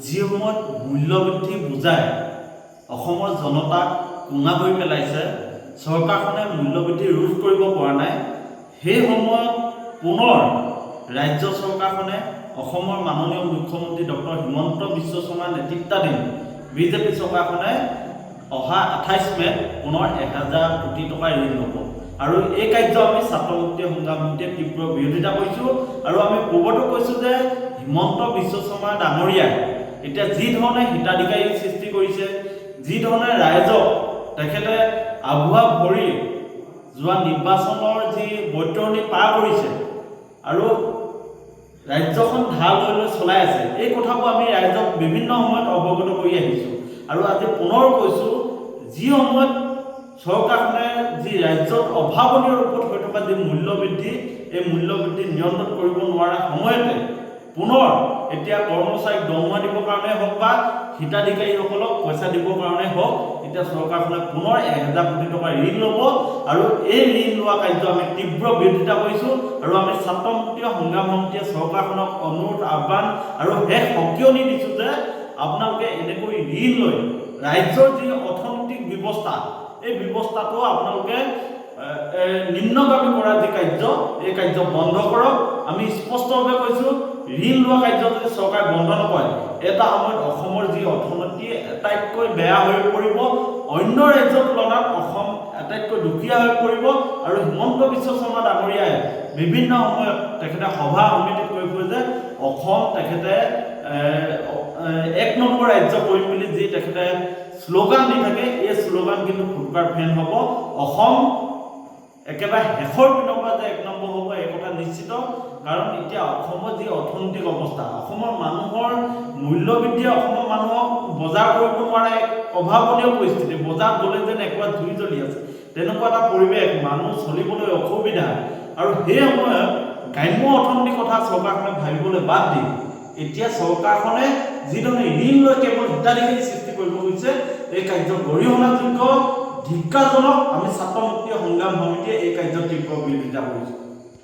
যি সময়ত মূল্যবৃদ্ধি বুজাই অসমৰ জনতাক কোঙা কৰি পেলাইছে, চৰকাৰখনে মূল্যবৃদ্ধি ৰোধ কৰিব পৰা নাই, সেই সময়ত পুনৰ ৰাজ্য চৰকাৰখনে অসমৰ মাননীয় মুখ্যমন্ত্ৰী ডক্টৰ হিমন্ত বিশ্ব শৰ্মাৰ নেতৃত্বাধীন বিজেপি চৰকাৰখনে অহা 28 মে'ত পুনৰ 1000 কোটি টকা ঋণ ল'ব। আৰু এই কাৰ্য আমি ছাত্ৰ মুক্তি সংগ্ৰাম সমিতিয়ে তীব্ৰ বিৰোধিতা কৰিছোঁ। আৰু আমি পূৰ্বতো কৈছোঁ যে হিমন্ত বিশ্ব শৰ্মা ডাঙৰীয়াই এতিয়া যি ধৰণে হিতাধিকাৰী সৃষ্টি কৰিছে, যি ধৰণে ৰাইজক তেখেতে আভুৱা ভৰি যোৱা নিৰ্বাচনৰ যি বৈতৰণি পাৰ কৰিছে আৰু ৰাজ্যখন ঢাল লৈ চলাই আছে, এই কথাবোৰ আমি ৰাইজক বিভিন্ন সময়ত অৱগত কৰি আহিছোঁ। আৰু আজি পুনৰ কৈছোঁ, যি সময়ত চৰকাৰখনে যি ৰাজ্যত অভাৱনীয় ৰূপত হৈ থকা যি মূল্যবৃদ্ধি, এই মূল্যবৃদ্ধি নিয়ন্ত্ৰণ কৰিব নোৱাৰা সময়তে পুনৰ এতিয়া কৰ্মচাৰীক দৰমহা দিবৰ কাৰণে হওক বা হিতাধিকাৰীসকলক পইচা দিবৰ কাৰণে হওক, এতিয়া চৰকাৰখনে পুনৰ 1000 কোটি টকা ঋণ ল'ব। আৰু এই ঋণ লোৱা কাৰ্য আমি তীব্ৰ বিৰোধিতা কৰিছোঁ। আৰু আমি ছাত্ৰ মুক্তি সংগ্ৰাম সমিতিয়ে চৰকাৰখনক অনুৰোধ আহ্বান আৰু শেষ সকিয়নি দিছোঁ যে আপোনালোকে এনেকৈ ঋণ লৈ ৰাজ্যৰ যি অৰ্থনৈতিক ব্যৱস্থা, এই ব্যৱস্থাটো আপোনালোকে নিম্নগামী কৰা যি কাৰ্য, এই কাৰ্য বন্ধ কৰক। আমি স্পষ্টভাৱে কৈছোঁ, ঋণ লোৱা কাৰ্য যদি চৰকাৰে বন্ধ নকৰে, এটা সময়ত অসমৰ যি অৰ্থনীতি আটাইতকৈ বেয়া হৈ পৰিব, অন্য ৰাজ্যৰ তুলনাত অসম আটাইতকৈ দুখীয়া হৈ পৰিব। আৰু হিমন্ত বিশ্ব শৰ্মা ডাঙৰীয়াই বিভিন্ন সময়ত তেখেতে সভা সমিতিত কৈ ফুৰে যে অসম তেখেতে 1 নম্বৰ ৰাজ্য কৰিম বুলি যি তেখেতে শ্লোগান দি থাকে, এই শ্লোগান কিন্তু ফুটকাৰ ফেন হ'ব। অসম একেবাৰে শেষৰ পিনৰ পৰা যে 1 নম্বৰ হ'ব, এই কথা নিশ্চিত। কাৰণ এতিয়া অসমৰ যি অৰ্থনৈতিক অৱস্থা, অসমৰ মানুহৰ মূল্যবৃদ্ধিয়ে অসমৰ মানুহক বজাৰ কৰিব নোৱাৰা এক অভাৱনীয় পৰিস্থিতি, বজাৰত গ'লে যেন একেবাৰে জুই জ্বলি আছে, তেনেকুৱা এটা পৰিৱেশ, মানুহ চলিবলৈ অসুবিধা। আৰু সেই সময়ত গ্ৰাম্য অৰ্থনীতিৰ কথা চৰকাৰখনে ভাবিবলৈ বাদ দি এতিয়া চৰকাৰখনে যিধৰণে ঋণ লৈ কেৱল হিতাধিকাৰী সৃষ্টি কৰিব খুজিছে, এই কাৰ্য গৰিহণাযোগ্য, ধিক্কাৰজনক। আমি ছাত্ৰ মুক্তি সংগ্ৰাম সমিতিয়ে এই কাৰ্য তীব্ৰ বিৰোধিতা কৰিছোঁ।